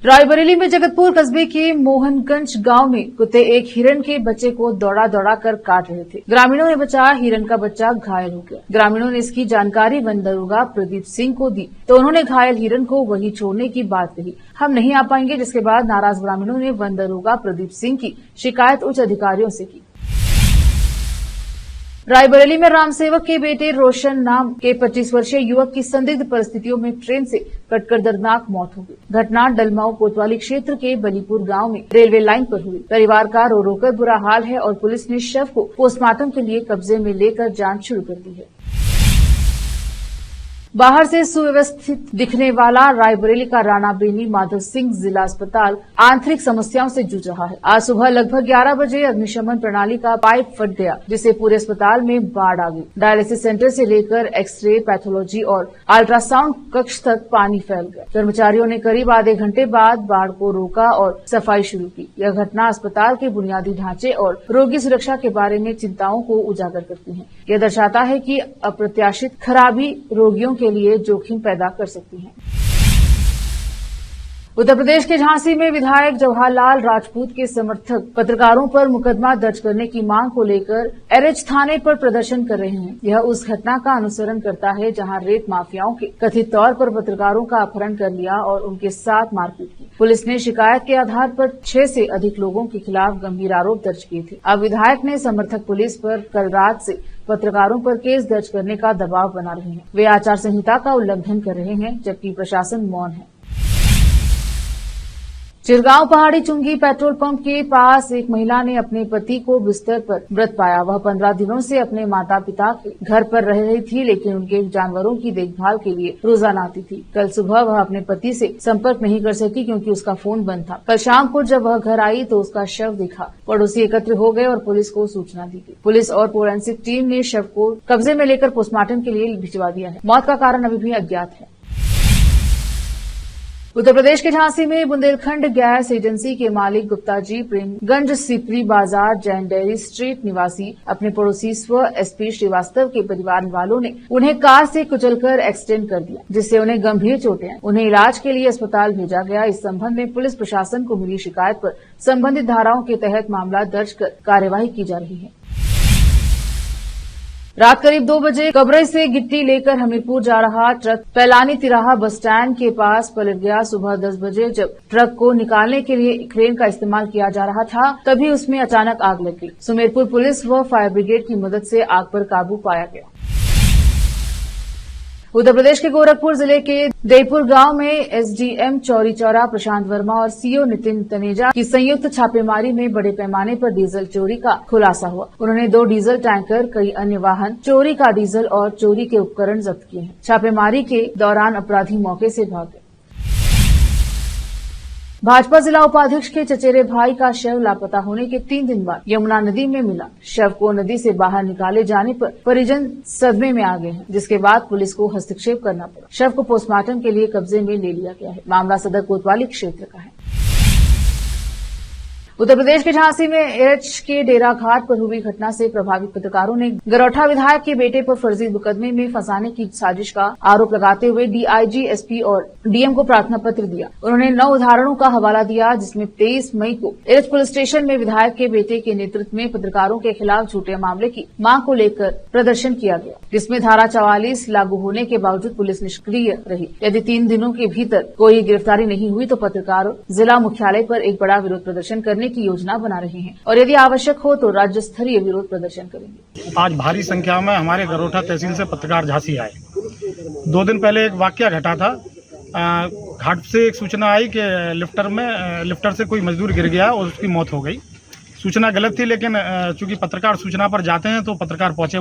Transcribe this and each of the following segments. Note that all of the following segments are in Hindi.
रायबरेली में जगतपुर कस्बे के मोहनगंज गांव में कुत्ते एक हिरण के बच्चे को दौड़ा दौड़ा कर काट रहे थे। ग्रामीणों ने बचाया, हिरण का बच्चा घायल हो गया। ग्रामीणों ने इसकी जानकारी वन दरोगा प्रदीप सिंह को दी तो उन्होंने घायल हिरण को वहीं छोड़ने की बात कही। हम नहीं आ पाएंगे, जिसके बाद नाराज ग्रामीणों ने वन दरोगा प्रदीप सिंह की शिकायत उच्च अधिकारियों से की। रायबरेली में रामसेवक के बेटे रोशन नाम के 25 वर्षीय युवक की संदिग्ध परिस्थितियों में ट्रेन से कटकर दर्दनाक मौत हो गई। घटना डलमाऊ कोतवाली क्षेत्र के बलीपुर गांव में रेलवे लाइन पर हुई। परिवार का रो रोकर बुरा हाल है और पुलिस ने शव को पोस्टमार्टम के लिए कब्जे में लेकर जांच शुरू कर दी है। बाहर से सुव्यवस्थित दिखने वाला रायबरेली का राणा बेनी माधव सिंह जिला अस्पताल आंतरिक समस्याओं से जूझ रहा है। आज सुबह लगभग 11 बजे अग्निशमन प्रणाली का पाइप फट गया, जिससे पूरे अस्पताल में बाढ़ आ गई। डायलिसिस सेंटर से लेकर एक्सरे, पैथोलॉजी और अल्ट्रासाउंड कक्ष तक पानी फैल गया। कर्मचारियों ने करीब आधे घंटे बाद बाढ़ को रोका और सफाई शुरू की। यह घटना अस्पताल के बुनियादी ढांचे और रोगी सुरक्षा के बारे में चिंताओं को उजागर करती है। यह दर्शाता है कि अप्रत्याशित खराबी रोगियों के लिए जोखिम पैदा कर सकती है। उत्तर प्रदेश के झांसी में विधायक जवाहरलाल राजपूत के समर्थक पत्रकारों पर मुकदमा दर्ज करने की मांग को लेकर एरएच थाने पर प्रदर्शन कर रहे हैं। यह उस घटना का अनुसरण करता है जहां रेत माफियाओं के कथित तौर पर पत्रकारों का अपहरण कर लिया और उनके साथ मारपीट की। पुलिस ने शिकायत के आधार पर 6 से अधिक लोगों के खिलाफ गंभीर आरोप दर्ज किए थे। अब विधायक ने समर्थक पुलिस पर कल रात से पत्रकारों पर केस दर्ज करने का दबाव बना रहे हैं। वे आचार संहिता का उल्लंघन कर रहे हैं, जबकि प्रशासन मौन है। चिरगांव पहाड़ी चुंगी पेट्रोल पंप के पास एक महिला ने अपने पति को बिस्तर पर मृत पाया। वह 15 दिनों से अपने माता पिता के घर पर रह रही थी, लेकिन उनके जानवरों की देखभाल के लिए रोजाना आती थी। कल सुबह वह अपने पति से संपर्क नहीं कर सकी क्योंकि उसका फोन बंद था। कल शाम को जब वह घर आई तो उसका शव दिखा। पड़ोसी एकत्र हो गए और पुलिस को सूचना दी गई। पुलिस और फोरेंसिक टीम ने शव को कब्जे में लेकर पोस्टमार्टम के लिए भिजवा दिया है। मौत का कारण अभी भी अज्ञात है। उत्तर प्रदेश के झांसी में बुंदेलखंड गैस एजेंसी के मालिक गुप्ता जी प्रेमगंज सिपरी बाजार जैन डेयरी स्ट्रीट निवासी अपने पड़ोसी स्व एसपी श्रीवास्तव के परिवार वालों ने उन्हें कार से कुचलकर एक्सीडेंट कर दिया, जिससे उन्हें गंभीर चोटें आई। उन्हें इलाज के लिए अस्पताल भेजा गया। इस संबंध में पुलिस प्रशासन को मिली शिकायत पर संबंधित धाराओं के तहत मामला दर्ज कर कार्यवाही की जा रही है। रात करीब 2 बजे कबरई से गिट्टी लेकर हमीरपुर जा रहा ट्रक पैलानी तिराहा बस स्टैंड के पास पलट गया। सुबह 10 बजे जब ट्रक को निकालने के लिए क्रेन का इस्तेमाल किया जा रहा था, तभी उसमें अचानक आग लग गई। सुमेरपुर पुलिस व फायर ब्रिगेड की मदद से आग पर काबू पाया गया। उत्तर प्रदेश के गोरखपुर जिले के देईपुर गांव में एसडीएम चौरी चौरा प्रशांत वर्मा और सीओ नितिन तनेजा की संयुक्त छापेमारी में बड़े पैमाने पर डीजल चोरी का खुलासा हुआ। उन्होंने 2 डीजल टैंकर, कई अन्य वाहन, चोरी का डीजल और चोरी के उपकरण जब्त किए हैं। छापेमारी के दौरान अपराधी मौके से भाग गए। भाजपा जिला उपाध्यक्ष के चचेरे भाई का शव लापता होने के 3 दिन बाद यमुना नदी में मिला। शव को नदी से बाहर निकाले जाने पर परिजन सदमे में आ गए हैं, जिसके बाद पुलिस को हस्तक्षेप करना पड़ा। शव को पोस्टमार्टम के लिए कब्जे में ले लिया गया है। मामला सदर कोतवाली क्षेत्र का है। उत्तर प्रदेश के झांसी में एरएच के डेरा घाट पर हुई घटना से प्रभावित पत्रकारों ने गरौठा विधायक के बेटे पर फर्जी मुकदमे में फंसाने की साजिश का आरोप लगाते हुए डीआईजी, एसपी और डीएम को प्रार्थना पत्र दिया। उन्होंने 9 उदाहरणों का हवाला दिया, जिसमें 23 मई को एरएच पुलिस स्टेशन में विधायक के बेटे के नेतृत्व में पत्रकारों के खिलाफ झूठे मामले की मांग को लेकर प्रदर्शन किया गया, जिसमें धारा 44 लागू होने के बावजूद पुलिस निष्क्रिय रही। यदि 3 दिनों के भीतर कोई गिरफ्तारी नहीं हुई तो पत्रकार जिला मुख्यालय पर एक बड़ा विरोध प्रदर्शन करने की योजना बना रहे हैं और यदि आवश्यक हो तो राज्य स्तरीय विरोध प्रदर्शन करेंगे। आज भारी संख्या में हमारे गरौठा तहसील से पत्रकार झांसी आए। 2 दिन पहले एक वाकया घटा था। घाट से एक सूचना आई कि लिफ्टर से कोई मजदूर गिर गया और उसकी मौत हो गई। सूचना गलत थी, लेकिन चूंकि पत्रकार सूचना पर जाते हैं तो पत्रकार पहुंचे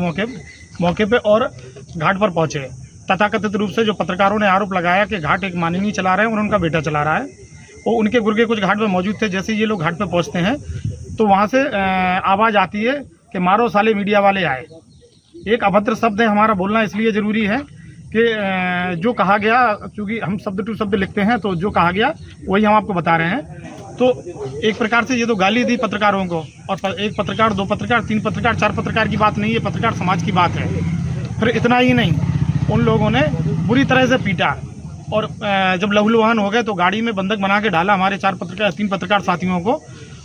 मौके पे और घाट पर पहुंचे। तथाकथित रूप से जो पत्रकारों ने आरोप लगाया कि घाट एक माननीय चला रहे हैं और उनका बेटा चला रहा है, और उनके गुर्गे कुछ घाट पे मौजूद थे। जैसे ये लोग घाट पे पहुंचते हैं तो वहां से आवाज आती है कि मारो साले मीडिया वाले आए। एक अभद्र शब्द है, हमारा बोलना इसलिए जरूरी है कि जो कहा गया, चूंकि हम शब्द टू शब्द लिखते हैं तो जो कहा गया वही हम आपको बता रहे हैं। तो एक प्रकार से ये तो गाली दी पत्रकारों को, और 1 पत्रकार, 2 पत्रकार, 3 पत्रकार, 4 पत्रकार की बात नहीं है, पत्रकार समाज की बात है। फिर इतना ही नहीं, उन लोगों ने बुरी तरह से पीटा। और जब लहूलुहान हो गए तो गाड़ी में बंधक बना के डाला हमारे 3 पत्रकार साथियों को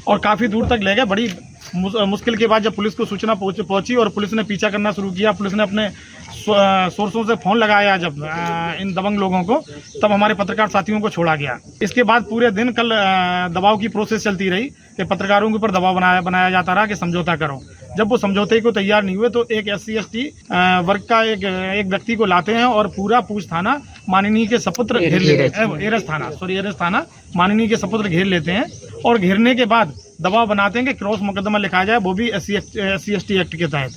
और काफ़ी दूर तक ले गए। बड़ी मुश्किल के बाद जब पुलिस को सूचना पहुंची और पुलिस ने पीछा करना शुरू किया, पुलिस ने अपने सोर्सों से फ़ोन लगाया जब इन दबंग लोगों को, तब हमारे पत्रकार साथियों को छोड़ा गया। इसके बाद पूरे दिन कल दबाव की प्रोसेस चलती रही कि पत्रकारों के ऊपर दबाव बनाया जाता रहा कि समझौता करो। जब वो समझौते को तैयार नहीं हुए तो एक SC/ST वर्ग का एक व्यक्ति को लाते हैं और पूरा पूछ थाना माननीय के सपुत्र घेर लेते हैं, एरस थाना माननीय के सपुत्र घेर लेते हैं और घेरने के बाद दबाव बनाते हैं कि क्रॉस मुकदमा लिखा जाए, वो भी SC/ST एक्ट के तहत।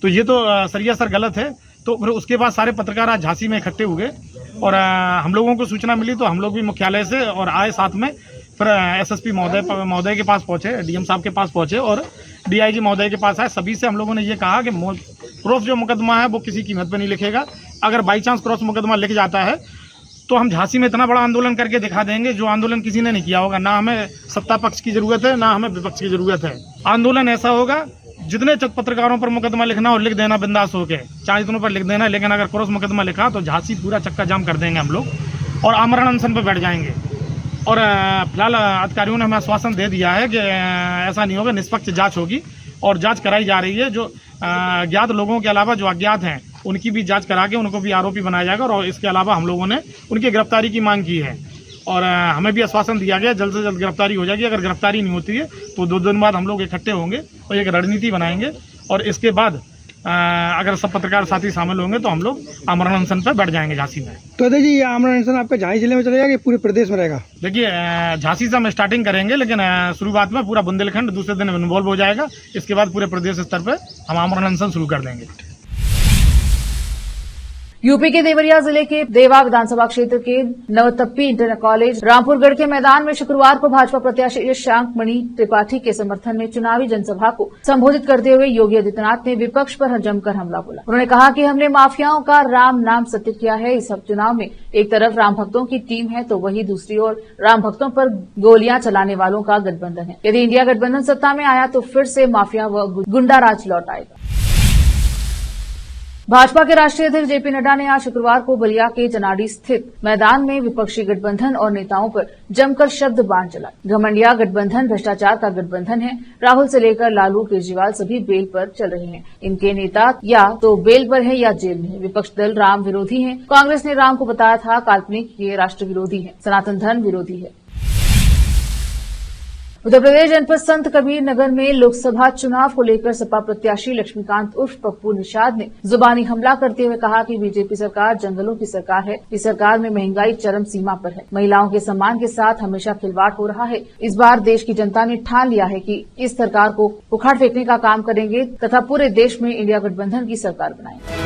तो ये तो सरियासर गलत है। तो फिर उसके बाद सारे पत्रकार आज झांसी में इकट्ठे हुए और हम लोगों को सूचना मिली तो हम लोग भी मुख्यालय से और आए साथ में, फिर SSP महोदय के पास पहुंचे, DM साहब के पास पहुंचे और DIG महोदय के पास आए। सभी से हम लोगों ने ये कहा कि क्रॉस जो मुकदमा है वो किसी कीमत पर नहीं लिखेगा। अगर बाई चांस क्रॉस मुकदमा लिख जाता है तो हम झांसी में इतना बड़ा आंदोलन करके दिखा देंगे जो आंदोलन किसी ने नहीं किया होगा। ना हमें सत्ता पक्ष की जरूरत है, ना हमें विपक्ष की जरूरत है। आंदोलन ऐसा होगा जितने पत्रकारों पर मुकदमा लिखना और लिख देना बिंदास होके, चाहे इतनों पर लिख देना, लेकिन अगर क्रॉस मुकदमा लिखा तो झांसी पूरा चक्का जाम कर देंगे हम लोग और आमरण अनशन पर बैठ जाएंगे। और फिलहाल अधिकारियों ने हमें आश्वासन दे दिया है कि ऐसा नहीं होगा, निष्पक्ष जांच होगी और जांच कराई जा रही है। जो ज्ञात लोगों के अलावा जो अज्ञात हैं उनकी भी जांच करा के उनको भी आरोपी बनाया जाएगा और इसके अलावा हम लोगों ने उनकी गिरफ्तारी की मांग की है और हमें भी आश्वासन दिया गया जल्द से जल्द गिरफ्तारी हो जाएगी। अगर गिरफ्तारी नहीं होती है तो 2 दिन बाद हम लोग इकट्ठे होंगे और एक रणनीति बनाएंगे और इसके बाद अगर सब पत्रकार साथी शामिल होंगे तो हम लोग आमरण अनशन पर बैठ जाएंगे झांसी में। तो जी ये आमरण अनशन आपका झांसी जिले में चलेगा कि पूरे प्रदेश में रहेगा? देखिए, झांसी से हम स्टार्टिंग करेंगे, लेकिन शुरुआत में पूरा बुंदेलखंड दूसरे दिन इन्वॉल्व हो जाएगा। इसके बाद पूरे प्रदेश स्तर पर हम आमरण अनशन शुरू कर देंगे। यूपी के देवरिया जिले के देवा विधानसभा क्षेत्र के नवतप्पी इंटर कॉलेज रामपुरगढ़ के मैदान में शुक्रवार को भाजपा प्रत्याशी शांक मणि त्रिपाठी के समर्थन में चुनावी जनसभा को संबोधित करते हुए योगी आदित्यनाथ ने विपक्ष पर जमकर हमला बोला। उन्होंने कहा कि हमने माफियाओं का राम नाम सत्य किया है। इस चुनाव में एक तरफ राम भक्तों की टीम है तो वहीं दूसरी ओर राम भक्तों पर गोलियां चलाने वालों का गठबंधन है। यदि इंडिया गठबंधन सत्ता में आया तो फिर से माफिया व गुंडा राज लौट आएगा। भाजपा के राष्ट्रीय अध्यक्ष जेपी नड्डा ने आज शुक्रवार को बलिया के जनाडी स्थित मैदान में विपक्षी गठबंधन और नेताओं पर जमकर शब्द बाण चलाए। घमंडिया गठबंधन भ्रष्टाचार का गठबंधन है। राहुल से लेकर लालू, केजरीवाल सभी बेल पर चल रहे हैं। इनके नेता या तो बेल पर है या जेल में है। विपक्ष दल राम विरोधी है। कांग्रेस ने राम को बताया था काल्पनिक, ये राष्ट्र विरोधी है, सनातन धर्म विरोधी है। उत्तर प्रदेश जनपद संत कबीर नगर में लोकसभा चुनाव को लेकर सपा प्रत्याशी लक्ष्मीकांत उर्फ पप्पू निषाद ने जुबानी हमला करते हुए कहा कि बीजेपी सरकार जंगलों की सरकार है। इस सरकार में महंगाई चरम सीमा पर है। महिलाओं के सम्मान के साथ हमेशा खिलवाड़ हो रहा है। इस बार देश की जनता ने ठान लिया है कि इस सरकार को उखाड़ फेंकने का काम करेंगे तथा पूरे देश में इंडिया गठबंधन की सरकार बनाएंगे।